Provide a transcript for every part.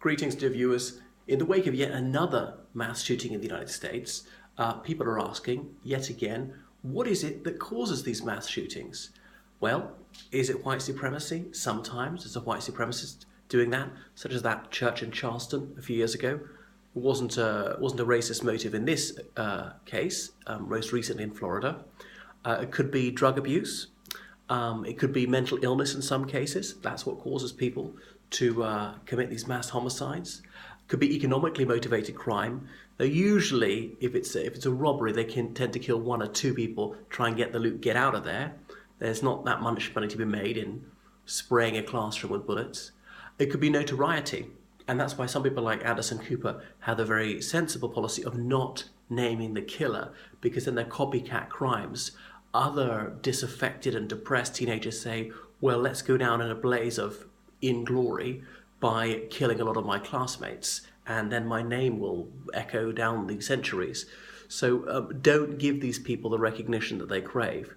Greetings, dear viewers. In the wake of yet another mass shooting in the United States, people are asking, yet again, what is it that causes these mass shootings? Well, is it white supremacy? Sometimes it's a white supremacist doing that, such as that church in Charleston a few years ago. It wasn't a racist motive in this case, most recently in Florida. It could be drug abuse. It could be mental illness in some cases. That's what causes people to commit these mass homicides. It could be economically motivated crime. Though usually, if it's a robbery, they can tend to kill one or two people, try and get the loot, get out of there. There's not that much money to be made in spraying a classroom with bullets. It could be notoriety. And that's why some people like Anderson Cooper have the very sensible policy of not naming the killer, because then they're copycat crimes. Other disaffected and depressed teenagers say, well, let's go down in a blaze of inglory by killing a lot of my classmates, and then my name will echo down the centuries. So don't give these people the recognition that they crave.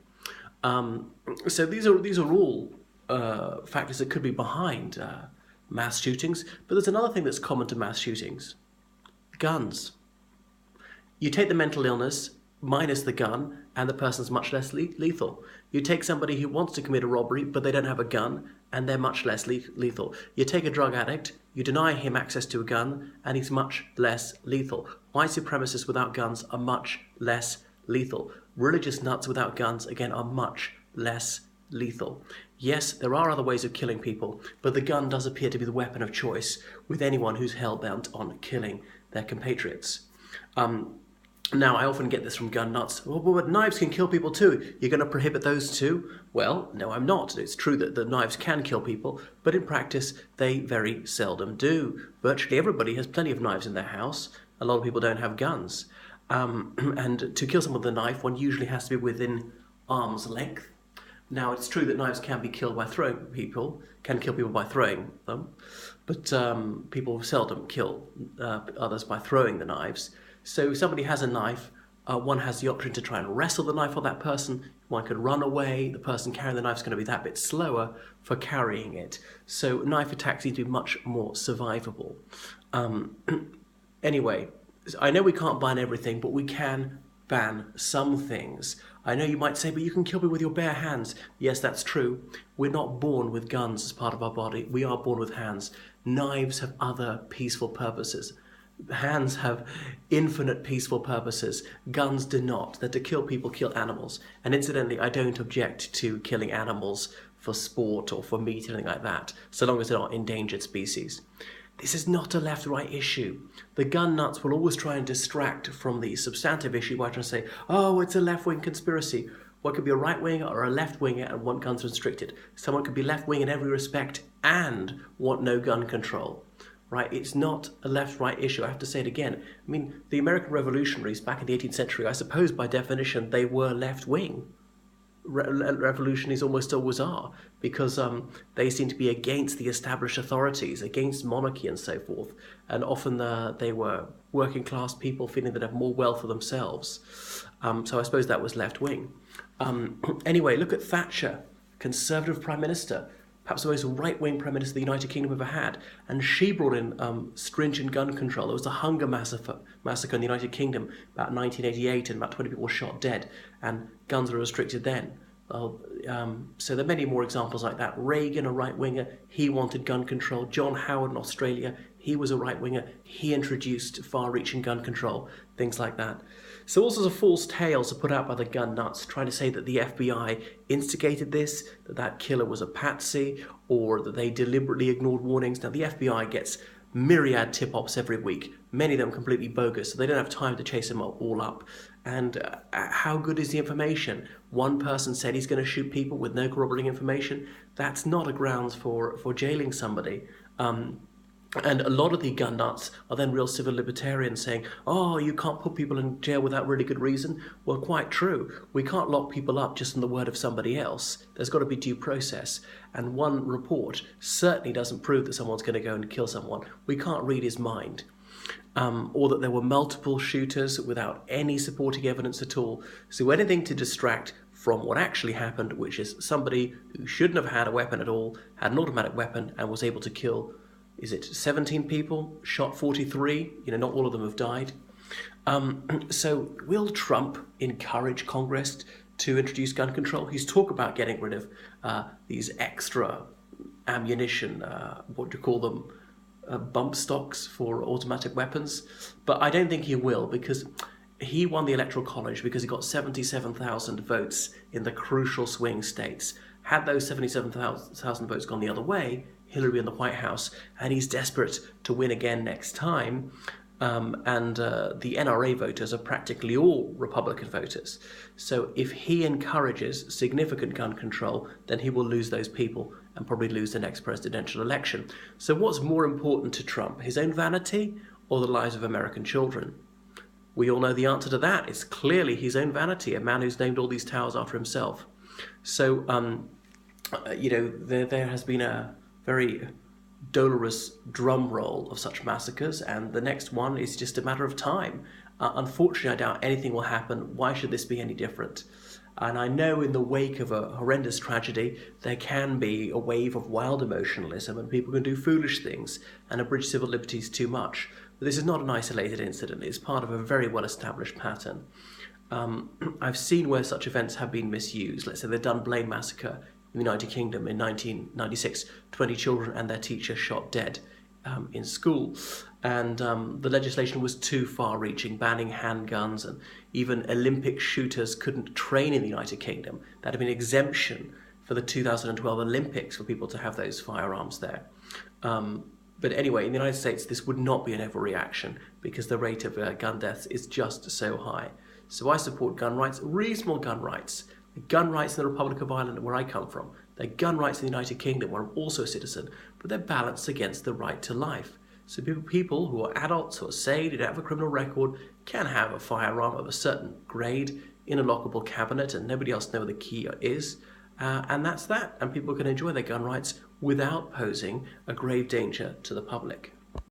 So these are all factors that could be behind mass shootings. But there's another thing that's common to mass shootings: guns. You take the mental illness minus the gun, and the person's much less lethal. You take somebody who wants to commit a robbery, but they don't have a gun, and they're much less lethal. You take a drug addict, you deny him access to a gun, and he's much less lethal. White supremacists without guns are much less lethal. Religious nuts without guns, again, are much less lethal. Yes, there are other ways of killing people, but the gun does appear to be the weapon of choice with anyone who's hell-bent on killing their compatriots. Now, I often get this from gun nuts. Well, but knives can kill people too. You're going to prohibit those too? Well, no, I'm not. It's true that the knives can kill people, but in practice, they very seldom do. Virtually everybody has plenty of knives in their house. A lot of people don't have guns. And to kill someone with a knife, one usually has to be within arm's length. Now, it's true that knives can kill people by throwing them, but people seldom kill others by throwing the knives. So if somebody has a knife, one has the option to try and wrestle the knife on that person. One could run away. The person carrying the knife is going to be that bit slower for carrying it. So knife attacks need to be much more survivable. Anyway, I know we can't ban everything, but we can ban some things. I know you might say, but you can kill me with your bare hands. Yes, that's true. We're not born with guns as part of our body. We are born with hands. Knives have other peaceful purposes. Hands have infinite peaceful purposes. Guns do not. They're to kill people, kill animals. And incidentally, I don't object to killing animals for sport or for meat or anything like that, so long as they're not endangered species. This is not a left-right issue. The gun nuts will always try and distract from the substantive issue by trying to say, oh, it's a left-wing conspiracy. One could be a right-winger or a left-winger and want guns restricted. Someone could be left-wing in every respect and want no gun control. Right? It's not a left-right issue. I have to say it again. I mean, the American revolutionaries back in the 18th century, I suppose by definition, they were left-wing. Revolutionaries almost always are, because they seem to be against the established authorities, against monarchy and so forth. And often they were working-class people feeling they'd have more wealth for themselves. So I suppose that was left-wing. Anyway, look at Thatcher, Conservative Prime Minister, perhaps the most right-wing Prime Minister the United Kingdom ever had. And she brought in stringent gun control. There was a hunger massacre in the United Kingdom about 1988, and about 20 people were shot dead, and guns were restricted then. So there are many more examples like that. Reagan, a right-winger, he wanted gun control. John Howard in Australia, he was a right-winger. He introduced far-reaching gun control, things like that. So all sorts of false tales are put out by the gun nuts, trying to say that the FBI instigated this, that killer was a patsy, or that they deliberately ignored warnings. Now, the FBI gets myriad tip-offs every week, many of them completely bogus, so they don't have time to chase them all up. And how good is the information? One person said he's going to shoot people with no corroborating information. That's not a grounds for jailing somebody. And a lot of the gun nuts are then real civil libertarians saying, oh, you can't put people in jail without really good reason. Well, quite true. We can't lock people up just on the word of somebody else. There's got to be due process. And one report certainly doesn't prove that someone's going to go and kill someone. We can't read his mind. Or that there were multiple shooters without any supporting evidence at all. So anything to distract from what actually happened, which is somebody who shouldn't have had a weapon at all, had an automatic weapon and was able to kill is it 17 people, shot 43, not all of them have died. So will Trump encourage Congress to introduce gun control? He's talked about getting rid of these extra ammunition, what do you call them, bump stocks for automatic weapons. But I don't think he will, because he won the Electoral College because he got 77,000 votes in the crucial swing states. Had those 77,000 votes gone the other way, Hillary would be in the White House, and he's desperate to win again next time. The NRA voters are practically all Republican voters. So if he encourages significant gun control, then he will lose those people and probably lose the next presidential election. So what's more important to Trump, his own vanity or the lives of American children? We all know the answer to that. It's clearly his own vanity, a man who's named all these towers after himself. So, there has been a very dolorous drum roll of such massacres, and the next one is just a matter of time. Unfortunately, I doubt anything will happen. Why should this be any different? And I know in the wake of a horrendous tragedy, there can be a wave of wild emotionalism and people can do foolish things and abridge civil liberties too much. But this is not an isolated incident. It's part of a very well-established pattern. I've seen where such events have been misused. Let's say the Dunblane massacre in the United Kingdom in 1996, 20 children and their teacher shot dead in school. And the legislation was too far-reaching, banning handguns, and even Olympic shooters couldn't train in the United Kingdom. That had been an exemption for the 2012 Olympics for people to have those firearms there. But anyway, in the United States, this would not be an overreaction because the rate of gun deaths is just so high. So I support gun rights, reasonable gun rights. The gun rights in the Republic of Ireland, where I come from. They're gun rights in the United Kingdom, where I'm also a citizen, but they're balanced against the right to life. So people who are adults, who are sane, who don't have a criminal record, can have a firearm of a certain grade in a lockable cabinet, and nobody else knows where the key is. And that's that. And people can enjoy their gun rights without posing a grave danger to the public.